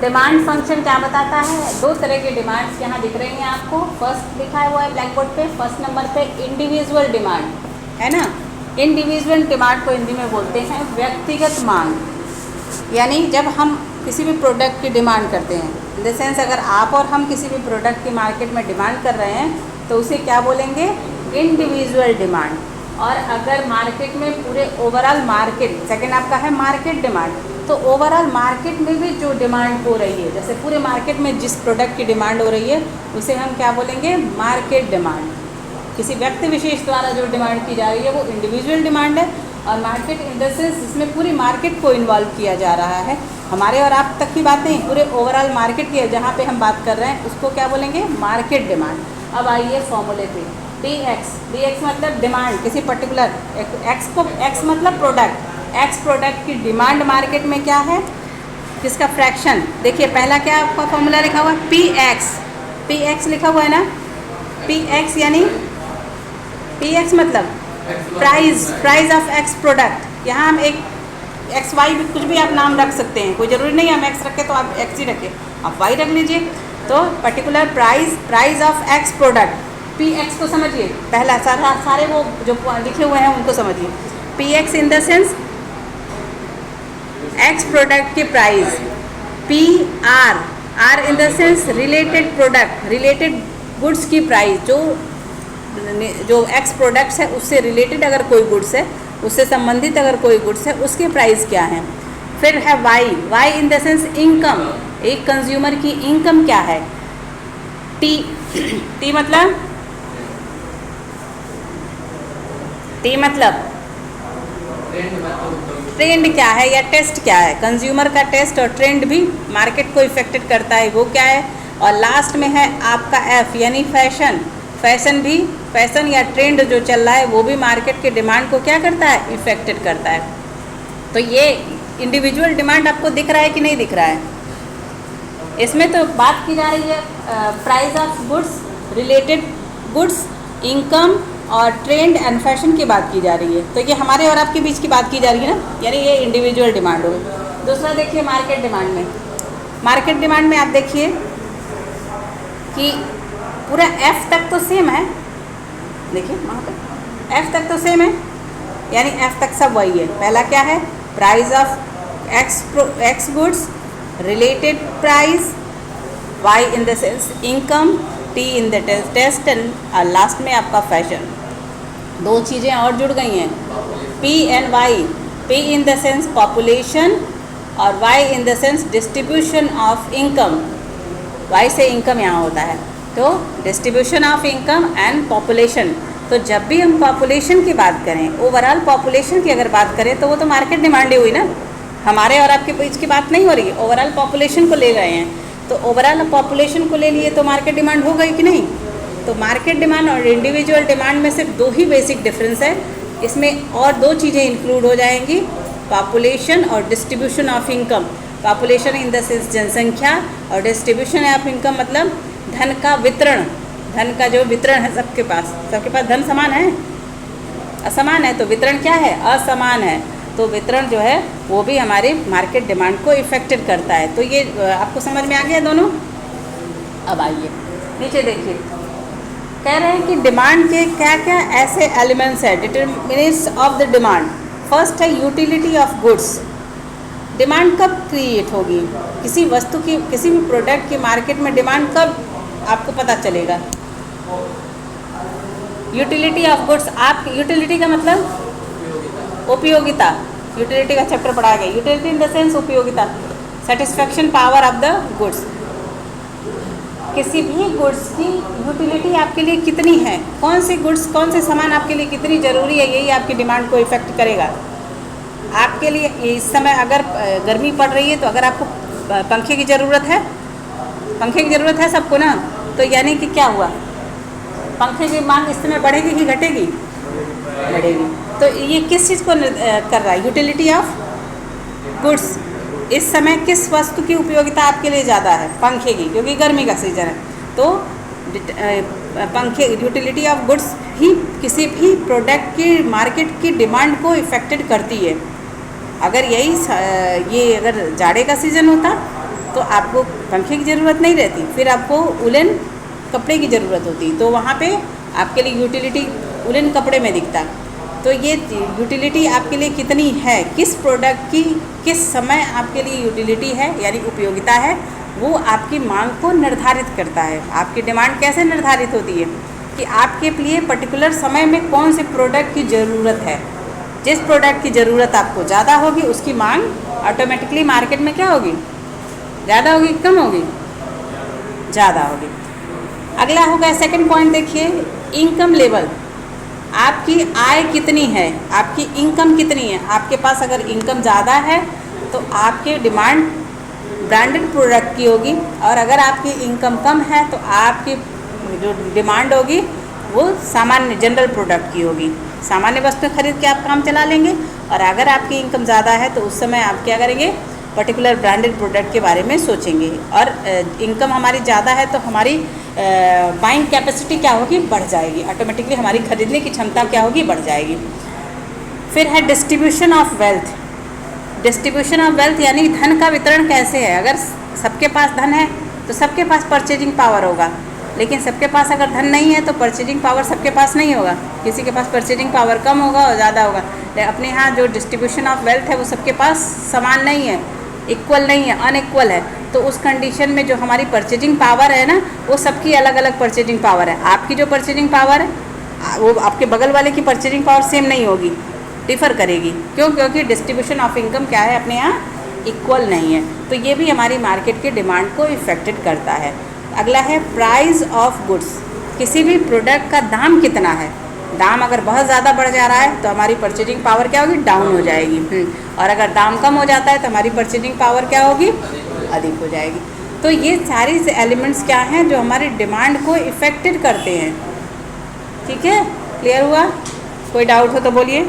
Demand function क्या बताता है? दो तरह के डिमांड्स यहाँ दिख रही हैं आपको। फर्स्ट लिखा हुआ है ब्लैक बोर्ड पे, फर्स्ट नंबर पे इंडिविजुअल डिमांड है ना। इंडिविजुअल डिमांड को हिंदी में बोलते हैं व्यक्तिगत मांग, यानी जब हम किसी भी प्रोडक्ट की डिमांड करते हैं, इन द सेंस अगर आप और हम किसी भी प्रोडक्ट की मार्केट में डिमांड कर रहे हैं तो उसे क्या बोलेंगे? Individual demand. और अगर मार्केट में पूरे ओवरऑल मार्केट, सेकंड आपका है मार्केट डिमांड, तो ओवरऑल मार्केट में भी जो डिमांड हो रही है, जैसे पूरे मार्केट में जिस प्रोडक्ट की डिमांड हो रही है उसे हम क्या बोलेंगे? Market demand. किसी व्यक्ति विशेष द्वारा जो डिमांड की जा रही है वो इंडिविजुअल डिमांड है। और मार्केट इन द सेंस जिसमें पूरी मार्केट को इन्वॉल्व किया जा रहा है, हमारे और आप तक की बात नहीं, पूरे ओवरऑल मार्केट की जहाँ पे हम बात कर रहे हैं उसको क्या बोलेंगे? Market demand. अब आइए फॉर्मूले पे। डी एक्स मतलब डिमांड, किसी पर्टिकुलर एक्स मतलब प्रोडक्ट, एक्स प्रोडक्ट की डिमांड मार्केट में क्या है? किसका फ्रैक्शन? देखिए पहला क्या आपका फॉर्मूला लिखा हुआ है? पी एक्स लिखा हुआ है ना। पी एक्स यानी पी एक्स मतलब प्राइस ऑफ एक्स प्रोडक्ट। यहाँ हम एक एक्स वाई भी कुछ भी आप नाम रख सकते हैं, कोई ज़रूरी नहीं हम एक्स रखें तो आप एक्स ही रखें, आप वाई रख लीजिए। तो particular price of x product, P x को समझिए। पहला सारे वो जो लिखे हुए हैं उनको समझिए। P X in the sense X product की price, P R in the sense related product, related goods की प्राइस, जो एक्स प्रोडक्ट्स है उससे रिलेटेड अगर कोई गुड्स है, उससे संबंधित अगर कोई गुड्स है उसके प्राइस क्या है। फिर है Y in the sense income, एक कंज्यूमर की इनकम क्या है। टी मतलब ट्रेंड क्या है या टेस्ट क्या है। कंज्यूमर का टेस्ट और ट्रेंड भी मार्केट को इफेक्टेड करता है, वो क्या है। और लास्ट में है आपका एफ यानी फैशन या ट्रेंड जो चल रहा है वो भी मार्केट के डिमांड को क्या करता है? इफेक्टेड करता है। तो ये इंडिविजुअल डिमांड आपको दिख रहा है कि नहीं दिख रहा है? इसमें तो बात की जा रही है price of goods, related goods, income और ट्रेंड एंड फैशन की बात की जा रही है। तो ये हमारे और आपके बीच की बात की जा रही है ना, यानी ये इंडिविजुअल डिमांड हो गई। दूसरा देखिए मार्केट डिमांड में। मार्केट डिमांड में आप देखिए कि पूरा एफ तक तो सेम है, देखिए वहाँ पर एफ तक तो सेम है, यानी एफ तक सब वही है। पहला क्या है? Price of X goods, related price, Y in the sense income, T in the taste and last में आपका फैशन। दो चीज़ें और जुड़ गई हैं, P and Y. P in the sense population और Y in the sense distribution of income. Y से इनकम यहाँ होता है, तो distribution of income and population. तो जब भी हम पॉपुलेशन की बात करें, ओवरऑल पॉपुलेशन की अगर बात करें तो वो तो मार्केट डिमांड ही हुई ना, हमारे और आपके बीच की बात नहीं हो रही है। ओवरऑल पॉपुलेशन को ले रहे हैं, तो ओवरऑल पॉपुलेशन को ले लिए तो मार्केट डिमांड हो गई कि नहीं। तो मार्केट डिमांड और इंडिविजुअल डिमांड में सिर्फ दो ही बेसिक डिफरेंस है, इसमें और दो चीज़ें इंक्लूड हो जाएंगी, पॉपुलेशन और distribution of income. Population in the sense जनसंख्या और डिस्ट्रीब्यूशन ऑफ इनकम मतलब धन का वितरण, धन का जो वितरण है सबके पास धन समान है, असमान है, तो वितरण क्या है? असमान है। तो वितरण जो है वो भी हमारी मार्केट डिमांड को इफेक्टेड करता है। तो ये आपको समझ में आ गया दोनों। अब आइए नीचे देखिए, कह रहे हैं कि डिमांड के क्या क्या ऐसे एलिमेंट्स हैं, determinants of the demand. First है यूटिलिटी ऑफ गुड्स। डिमांड कब क्रिएट होगी? किसी वस्तु की, किसी भी प्रोडक्ट की मार्केट में डिमांड कब आपको पता चलेगा? Utility of goods. आप यूटिलिटी का मतलब उपयोगिता, यूटिलिटी का चैप्टर पढ़ा गया। यूटिलिटी इन द सेंस उपयोगिता, satisfaction power of the goods. किसी भी गुड्स की यूटिलिटी आपके लिए कितनी है, कौन सी गुड्स, कौन से सामान आपके लिए कितनी ज़रूरी है, यही आपकी डिमांड को इफेक्ट करेगा। आपके लिए इस समय अगर गर्मी पड़ रही है तो अगर आपको पंखे की ज़रूरत है, पंखे की ज़रूरत है सबको ना, तो यानी कि क्या हुआ, पंखे की मांग इस समय बढ़ेगी कि घटेगी? बढ़ेगी। तो ये किस चीज़ को कर रहा है? Utility of goods. इस समय किस वस्तु की उपयोगिता आपके लिए ज़्यादा है? पंखे की, क्योंकि गर्मी का सीज़न है। तो पंखे, यूटिलिटी ऑफ गुड्स ही किसी भी प्रोडक्ट की मार्केट की डिमांड को इफेक्टेड करती है। अगर यही ये अगर जाड़े का सीज़न होता तो आपको पंखे की ज़रूरत नहीं रहती, फिर आपको उलन कपड़े की ज़रूरत होती, तो वहाँ पे आपके लिए यूटिलिटी उलन कपड़े में दिखता। तो ये यूटिलिटी आपके लिए कितनी है, किस प्रोडक्ट की किस समय आपके लिए यूटिलिटी है यानी उपयोगिता है, वो आपकी मांग को निर्धारित करता है। आपकी डिमांड कैसे निर्धारित होती है कि आपके लिए पर्टिकुलर समय में कौन से प्रोडक्ट की ज़रूरत है। जिस प्रोडक्ट की ज़रूरत आपको ज़्यादा होगी उसकी मांग ऑटोमेटिकली मार्केट में क्या होगी, ज़्यादा होगी, कम होगी, ज़्यादा होगी। अगला होगा सेकंड पॉइंट, देखिए इनकम लेवल। आपकी आय कितनी है, आपकी इनकम कितनी है। आपके पास अगर इनकम ज़्यादा है तो आपकी डिमांड ब्रांडेड प्रोडक्ट की होगी, और अगर आपकी इनकम कम है तो आपकी जो डिमांड होगी वो सामान्य जनरल प्रोडक्ट की होगी। सामान्य वस्तु खरीद के आप काम चला लेंगे, और अगर आपकी इनकम ज़्यादा है तो उस समय आप क्या करेंगे, पर्टिकुलर ब्रांडेड प्रोडक्ट के बारे में सोचेंगे। और इनकम हमारी ज़्यादा है तो हमारी बाइंग कैपेसिटी क्या होगी, बढ़ जाएगी, ऑटोमेटिकली हमारी खरीदने की क्षमता क्या होगी, बढ़ जाएगी। फिर है distribution of wealth. Distribution of wealth यानी धन का वितरण कैसे है। अगर सबके पास धन है तो सबके पास परचेजिंग पावर होगा, लेकिन सबके पास अगर धन नहीं है तो परचेजिंग पावर सबके पास नहीं होगा, किसी के पास परचेजिंग पावर कम होगा और ज़्यादा होगा। अपने यहाँ जो डिस्ट्रीब्यूशन ऑफ वेल्थ है वो सबके पास समान नहीं है, इक्वल नहीं है, अनइक्वल है। तो उस कंडीशन में जो हमारी परचेजिंग पावर है ना, वो सबकी अलग अलग परचेजिंग पावर है। आपकी जो परचेजिंग पावर है वो आपके बगल वाले की परचेजिंग पावर सेम नहीं होगी, डिफ़र करेगी। क्यों? क्योंकि डिस्ट्रीब्यूशन ऑफ इनकम क्या है, अपने यहाँ इक्वल नहीं है। तो ये भी हमारी मार्केट के डिमांड को इफेक्टेड करता है। अगला है प्राइस ऑफ गुड्स। किसी भी प्रोडक्ट का दाम कितना है। दाम अगर बहुत ज़्यादा बढ़ जा रहा है तो हमारी परचेजिंग पावर क्या होगी, डाउन हो जाएगी। और अगर दाम कम हो जाता है तो हमारी परचेजिंग पावर क्या होगी, अधिक हो जाएगी। तो ये सारी एलिमेंट्स क्या हैं जो हमारी डिमांड को इफेक्टेड करते हैं। ठीक है, क्लियर हुआ? कोई डाउट हो तो बोलिए।